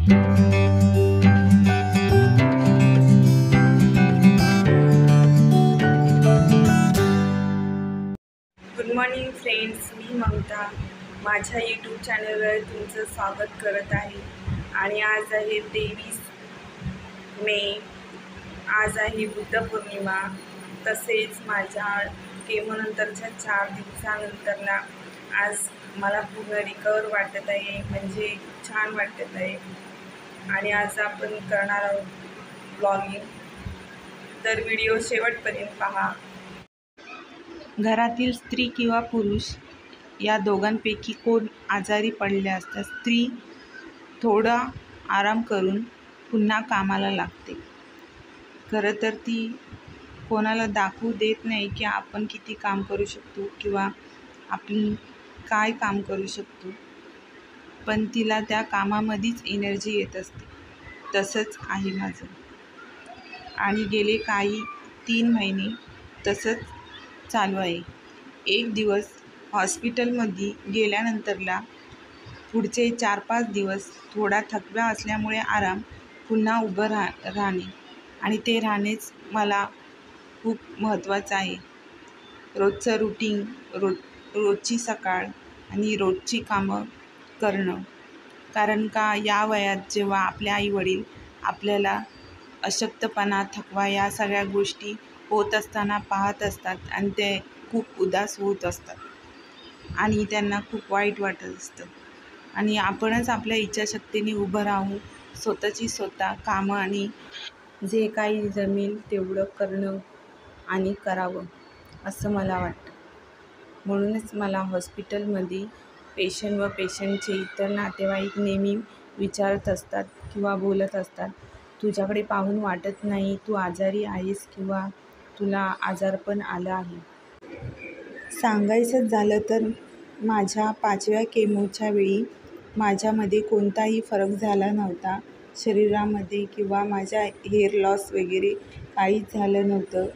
Good morning friends, मी ममता माझ्या YouTube चॅनलवर तुमचं स्वागत करत आहे. आणि आज आहे 23 मे. आज आहे बुद्ध पौर्णिमा. तसेच माझ्या केमोनंतरच्या 4 दिवसानंतरला आज मला पूर्ण रिकवर वाटत आहे, म्हणजे छान वाटत आहे. आणि आज आपण करणार आहोत ब्लॉगिंग, तर व्हिडिओ शेवटपर्यंत पहा. घरातील स्त्री किंवा पुरुष या दोघांपैकी कोण आजारी पडल्यास तर स्त्री थोडा आराम करून पुन्हा कामाला लागते. खरं तर ती कोणाला दाखवू देत नाही की आपण किती काम करू शकतो किंवा आपण काय काम करू शकतो, पण तिला त्या कामामध्येच एनर्जी येत असते. तसंच आहे माझं. आणि गेले काही 3 महिने तसंच चालू आहे. एक दिवस हॉस्पिटलमध्ये गेल्यानंतरला पुढचे 4-5 दिवस थोडा थकवा असल्यामुळे आराम, पुन्हा उभं राहणे आणि ते राहणेच मला खूप महत्त्वाचं आहे. रोजचं रुटीन, रोजची सकाळ आणि रोजची कामं करणं. कारण का या वयात जेव्हा आपले आईवडील आपल्याला अशक्तपणा, थकवा या सगळ्या गोष्टी होत असताना पाहत असतात आणि ते खूप उदास होत असतात आणि त्यांना खूप वाईट वाटत असतं. आणि आपणच आपल्या इच्छाशक्तीने उभं राहून स्वतः कामं आणि जे काही जमेल तेवढं करणं आणि करावं असं मला वाटतं. म्हणूनच मला हॉस्पिटलमध्ये पेशंट व पेशंटचे इतर नातेवाईक नेहमी विचारत असतात किंवा बोलत असतात, तुझ्याकडे पाहून वाटत नाही तू आजारी आहेस किंवा तुला आजारपण आलं आहे. सांगायचं झालं तर माझ्या 5व्या केमोच्या वेळी माझ्यामध्ये कोणताही फरक झाला नव्हता शरीरामध्ये, किंवा माझ्या हेअर लॉस वगैरे काहीच झालं नव्हतं.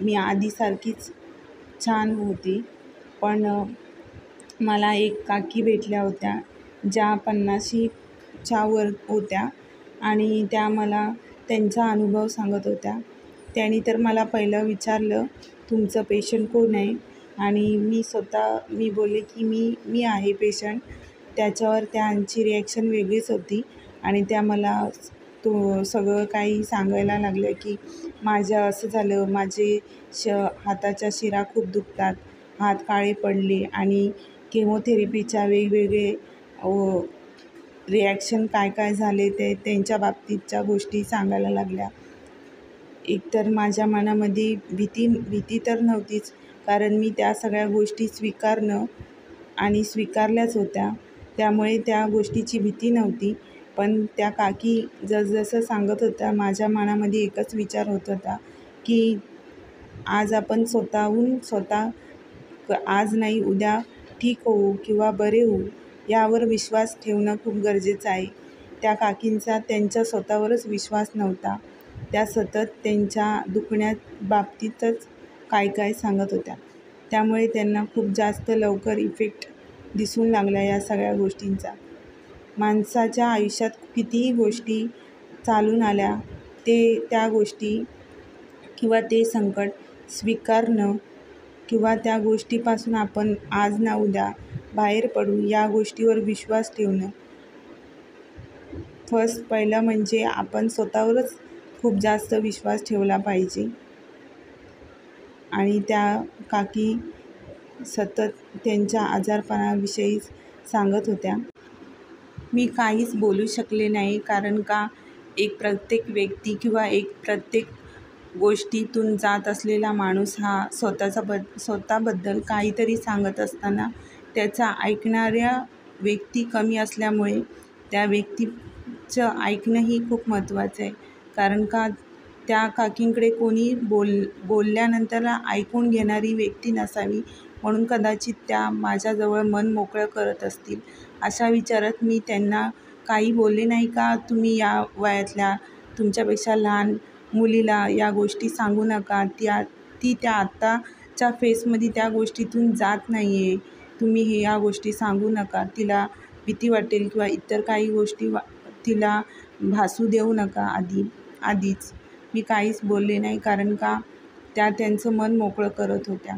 मी आधीसारखीच छान होती. पण मला एक काकी भेटल्या होत्या ज्या 50च्या वर होत्या आणि त्या मला त्यांचा अनुभव सांगत होत्या. त्यांनी तर मला पहिलं विचारलं, तुमचं पेशंट कोण आहे? आणि मी बोलले की मी आहे पेशंट. त्याच्यावर त्यांची रिॲक्शन वेगळीच होती आणि त्या मला सगळं काही सांगायला लागल्या की माझं असं झालं, माझे हाताच्या शिरा खूप दुखतात, हात काळे पडले आणि केमोथेरपीच्या वेगवेगळे रिॲक्शन काय झाले ते त्यांच्या बाबतीतच्या गोष्टी सांगायला लागल्या. एकतर माझ्या मनामध्ये भीती तर नव्हतीच, कारण मी त्या सगळ्या गोष्टी स्वीकारल्याच होत्या, त्यामुळे त्या गोष्टीची भीती नव्हती. पण त्या काकी जसं सांगत होत्या माझ्या मनामध्ये एकच विचार होत होता की आज आपण स्वतः आज नाही उद्या ठीक होऊ किंवा बरे होऊ यावर विश्वास ठेवणं खूप गरजेचं आहे. त्या काकींचा त्यांच्या स्वतःवरच विश्वास नव्हता. त्या सतत त्यांच्या दुखण्या बाबतीतच काय सांगत होत्या, त्यामुळे त्यांना खूप जास्त लवकर इफेक्ट दिसून लागला या सगळ्या गोष्टींचा. माणसाच्या आयुष्यात कितीही गोष्टी चालून आल्या, त्या गोष्टी किंवा ते संकट स्वीकारणं किंवा त्या गोष्टीपासून आपण आज ना उद्या बाहेर पडू या गोष्टीवर विश्वास ठेवणं. पहिलं म्हणजे आपण स्वतःवरच खूप जास्त विश्वास ठेवला पाहिजे. आणि त्या काकी सतत त्यांच्या आजारपणाविषयी सांगत होत्या. मी काहीच बोलू शकले नाही, कारण का प्रत्येक व्यक्ती किंवा प्रत्येक गोष्टीतून जात असलेला माणूस हा स्वतःबद्दल काहीतरी सांगत असताना त्याचा ऐकणाऱ्या व्यक्ती कमी असल्यामुळे त्या व्यक्तीचं ऐकणंही खूप महत्त्वाचं आहे. कारण का त्या काकींकडे कोणी बोलल्यानंतर ऐकून घेणारी व्यक्ती नसावी, म्हणून कदाचित त्या माझ्याजवळ मन मोकळं करत असतील अशा विचारात मी त्यांना काही बोलले नाही का तुम्ही या वयातल्या तुमच्यापेक्षा लहान मुलीला या गोष्टी सांगू नका, ती त्या आत्ताच्या फेसमध्ये त्या गोष्टीतून जात नाही आहे, तुम्ही या गोष्टी सांगू नका, तिला भीती वाटेल किंवा इतर काही गोष्टी तिला भासू देऊ नका आधीच. मी काहीच बोलले नाही, कारण का त्या त्यांचं मन मोकळं करत होत्या.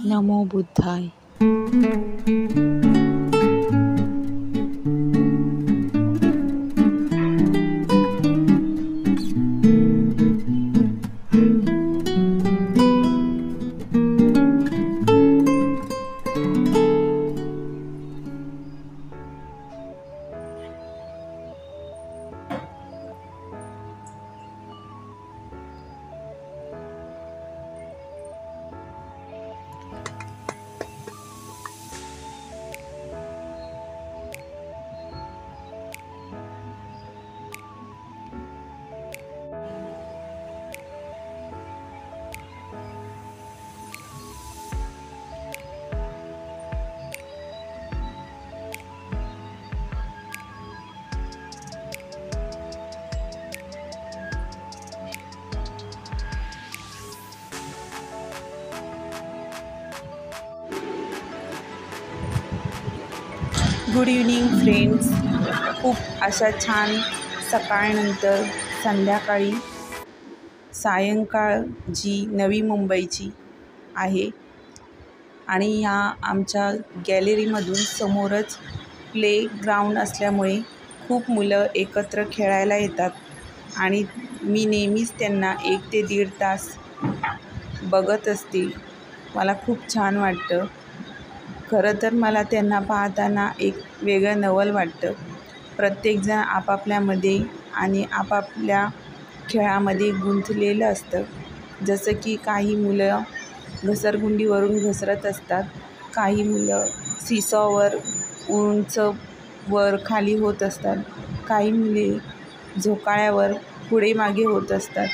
नमो बुद्धाय. Good evening friends. खूप अशा छान सकाळनंतर संध्याकाळी सायंकाळ जी नवी मुंबईची आहे आणि ह्या आमच्या गॅलरीमधून समोरच प्ले ग्राउंड असल्यामुळे खूप मुलं एकत्र खेळायला येतात आणि मी नेहमीच त्यांना 1 ते 1.5 तास बघत असते. मला खूप छान वाटतं. खरं तर मला त्यांना पाहताना एक वेगळं नवल वाटतं. प्रत्येकजण आपापल्यामध्ये आणि आपापल्या खेळामध्ये गुंतलेलं असतं. जसं की काही मुलं घसरगुंडीवरून घसरत असतात, काही मुलं सीसॉवर उंच वर खाली होत असतात, काही मुले झोकाळ्यावर पुढे मागे होत असतात.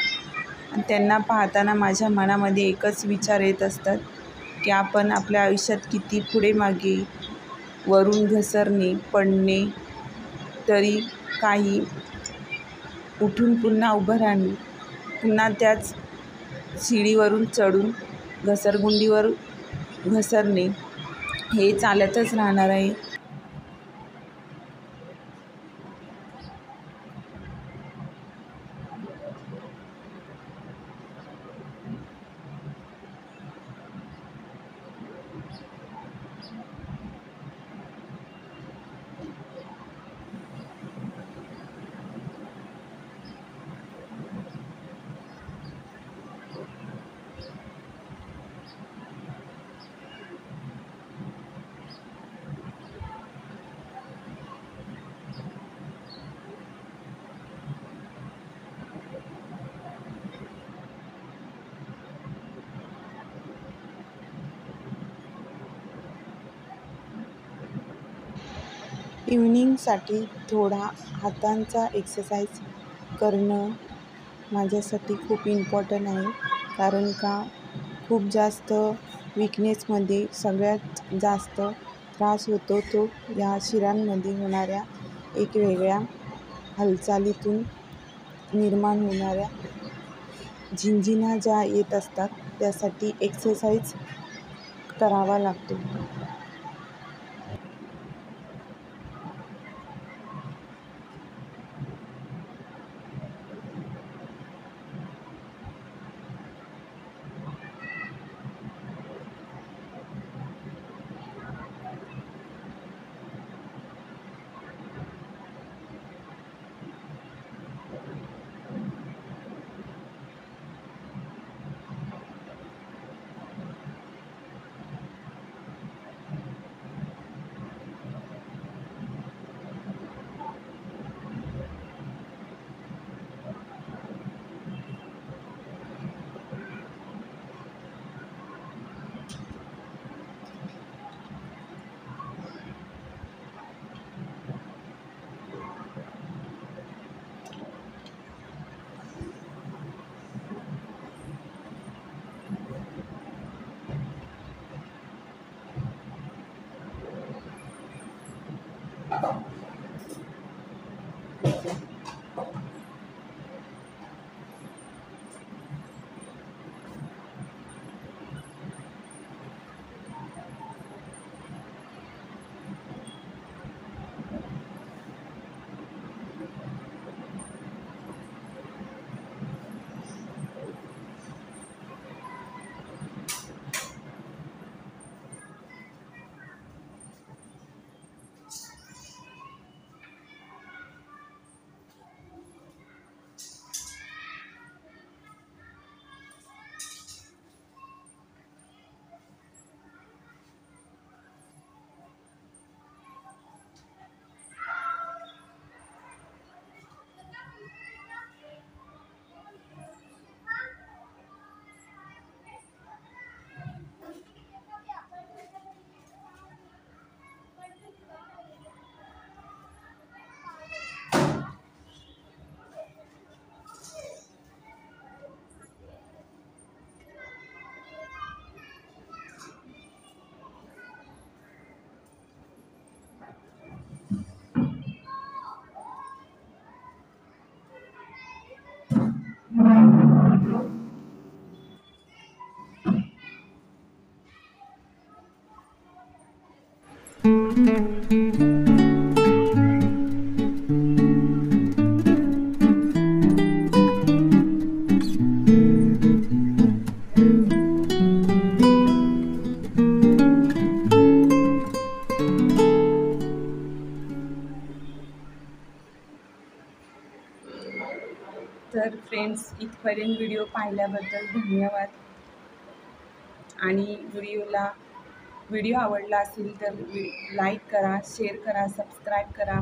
आणि त्यांना पाहताना माझ्या मनामध्ये एकच विचार येत असतात की आपण आपल्या आयुष्यात किती पुढे मागे, वरून घसरणे, पडणे, तरी काही उठून पुन्हा उभं राहणे, पुन्हा त्याच शिडीवरून चढून घसरगुंडीवर घसरणे हे चालतच राहणार आहे. इव्हनिंगसाठी थोडा हातांचा एक्सरसाइज करणं माझ्यासाठी खूप इम्पॉर्टंट आहे, कारण का खूप जास्त विकनेसमध्ये सगळ्यात जास्त त्रास होतो तो या शिरांमध्ये होणाऱ्या एक वेगळ्या हालचालीतून निर्माण होणाऱ्या झिंझिण्या ज्या येत असतात, त्यासाठी एक्सरसाइज करावा लागतो. तर फ्रेंड्स, इथपर्यंत व्हिडिओ पाहिल्याबद्दल धन्यवाद. आणि व्हिडिओ आवडला असेल तर लाईक करा, शेअर करा, सबस्क्राईब करा.